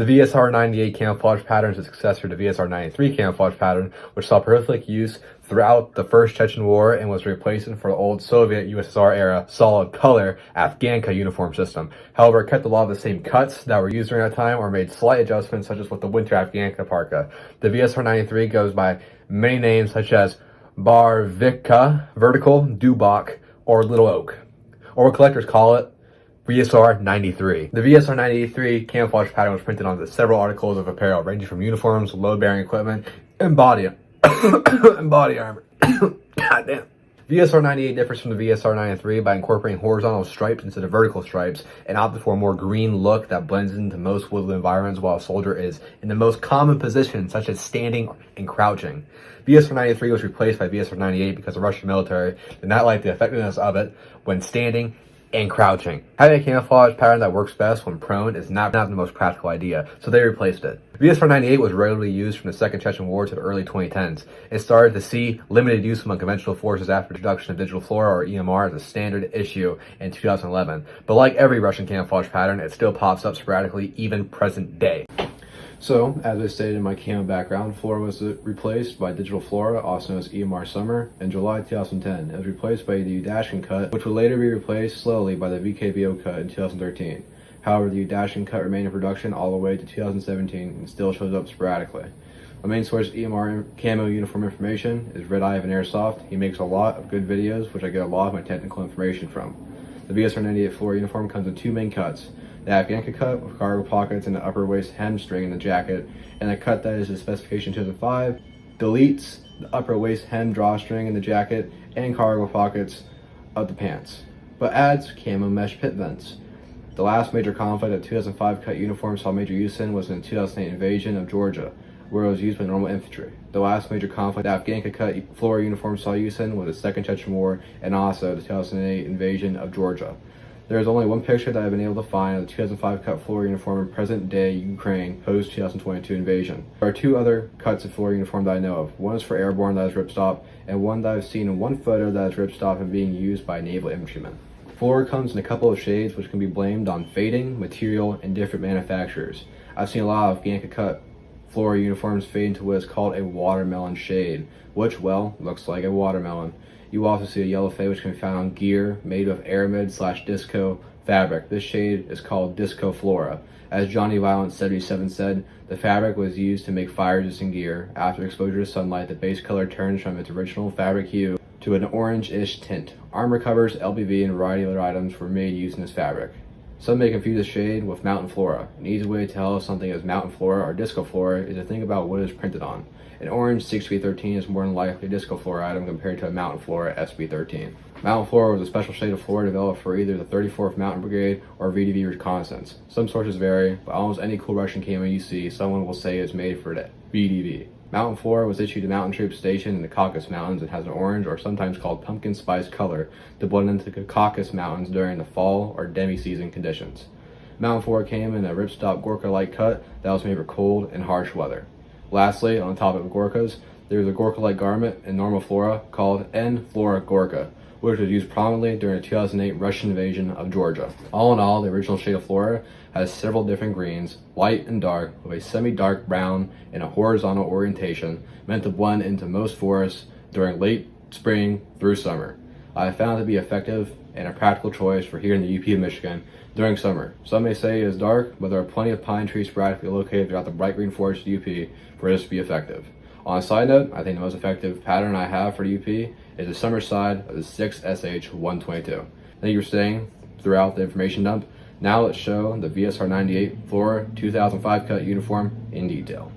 The VSR-98 camouflage pattern is a successor to VSR-93 camouflage pattern, which saw prolific use throughout the First Chechen War and was replacing for the old Soviet USSR era solid color afghanka uniform system. However, it kept a lot of the same cuts that were used during that time or made slight adjustments, such as with the winter afghanka parka. The VSR-93 goes by many names such as barvika, vertical, dubak, or little oak, or what collectors call it, VSR-93. The VSR-93 camouflage pattern was printed onto several articles of apparel, ranging from uniforms, load-bearing equipment, and body armor. God damn. VSR-98 differs from the VSR-93 by incorporating horizontal stripes instead of vertical stripes and opted for a more green look that blends into most woodland environments while a soldier is in the most common positions, such as standing and crouching. VSR-93 was replaced by VSR-98 because the Russian military did not like the effectiveness of it when standing and crouching. Having a camouflage pattern that works best when prone is not the most practical idea, so they replaced it. VSR-98 was regularly used from the Second Chechen War to the early 2010s. It started to see limited use among conventional forces after the introduction of digital flora or EMR as a standard issue in 2011. But like every Russian camouflage pattern, it still pops up sporadically, even present day. So, as I stated in my camo background, Flora was replaced by Digital Flora, also known as EMR Summer, in July 2010. It was replaced by the Yudashkin cut, which would later be replaced slowly by the VKBO cut in 2013. However, the Yudashkin cut remained in production all the way to 2017 and still shows up sporadically. My main source of EMR camo uniform information is Red Eye of an Airsoft. He makes a lot of good videos, which I get a lot of my technical information from. The VSR-98 Flora uniform comes in two main cuts: the afghanka cut with cargo pockets and the upper waist hemstring in the jacket, and a cut that is the specification 2005 deletes the upper waist hem drawstring in the jacket and cargo pockets of the pants, but adds camo mesh pit vents. The last major conflict that 2005 cut uniform saw major use in was in the 2008 invasion of Georgia, where it was used by normal infantry. The last major conflict the afghanka cut Flora uniform saw use in was the Second Chechen War and also the 2008 invasion of Georgia. There is only one picture that I've been able to find of the 2005 cut Flora uniform in present-day Ukraine post-2022 invasion. There are two other cuts of Flora uniform that I know of. One is for airborne, that is Ripstop, and one that I've seen in one photo that is Ripstop and being used by naval infantrymen. Flora comes in a couple of shades which can be blamed on fading, material, and different manufacturers. I've seen a lot of afghanka cut Flora uniforms fade into what is called a watermelon shade, which, well, looks like a watermelon. You also see a yellow fade which can be found on gear made of aramid/disco fabric. This shade is called Disco Flora. As Johnny Violent 77 said, the fabric was used to make fire-resistant gear. After exposure to sunlight, the base color turns from its original fabric hue to an orange-ish tint. Armor covers, LBV, and a variety of other items were made using this fabric. Some may confuse the shade with Mountain Flora. An easy way to tell if something is Mountain Flora or Disco Flora is to think about what it is printed on. An orange 6B13 is more than likely a Disco Flora item compared to a Mountain Flora SB13. Mountain Flora was a special shade of Flora developed for either the 34th Mountain Brigade or VDV reconnaissance. Some sources vary, but almost any cool Russian camo you see, someone will say is made for the VDV. Mountain Flora was issued to mountain troops stationed in the Caucasus Mountains and has an orange, or sometimes called pumpkin spice color, to blend into the Caucasus Mountains during the fall or demi-season conditions. Mountain Flora came in a Ripstop Gorka-like cut that was made for cold and harsh weather. Lastly, on the topic of Gorkas, there is a Gorka-like garment in normal Flora called N Flora Gorka, which was used prominently during the 2008 Russian invasion of Georgia. All in all, the original shade of Flora has several different greens, light and dark, with a semi-dark brown and a horizontal orientation, meant to blend into most forests during late spring through summer. I have found it to be effective and a practical choice for here in the UP of Michigan during summer. Some may say it is dark, but there are plenty of pine trees sporadically located throughout the bright green forest of the UP for this to be effective. On a side note, I think the most effective pattern I have for the UP is the summer side of the 6SH122. Thank you for staying throughout the information dump. Now let's show the VSR-98 Flora 2005 cut uniform in detail.